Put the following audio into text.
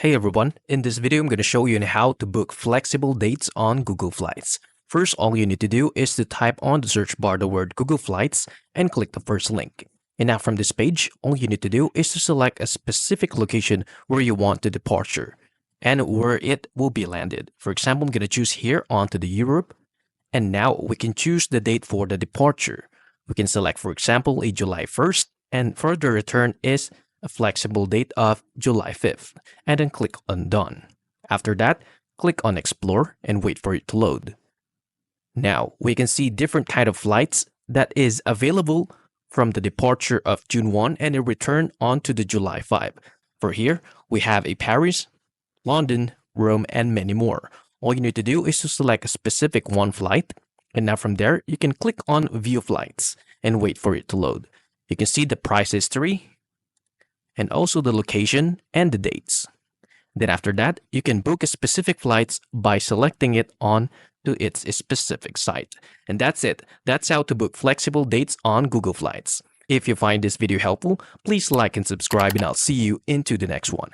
Hey everyone, in this video I'm going to show you on how to book flexible dates on Google Flights. First, all you need to do is to type on the search bar the word Google Flights and click the first link. And now from this page, all you need to do is to select a specific location where you want the departure and where it will be landed. For example, I'm going to choose here onto the Europe, and now we can choose the date for the departure. We can select, for example, a July 1st, and for the return is a flexible date of July 5th, and then click on Done. After that, click on Explore and wait for it to load. Now, we can see different kind of flights that is available from the departure of June 1 and a return onto the July 5. For here, we have a Paris, London, Rome, and many more. All you need to do is to select a specific one flight, and now from there, you can click on View Flights and wait for it to load. You can see the price history, and also the location and the dates. Then after that, you can book a specific flights by selecting it on to its specific site. And that's it. That's how to book flexible dates on Google Flights. If you find this video helpful, please like and subscribe, and I'll see you into the next one.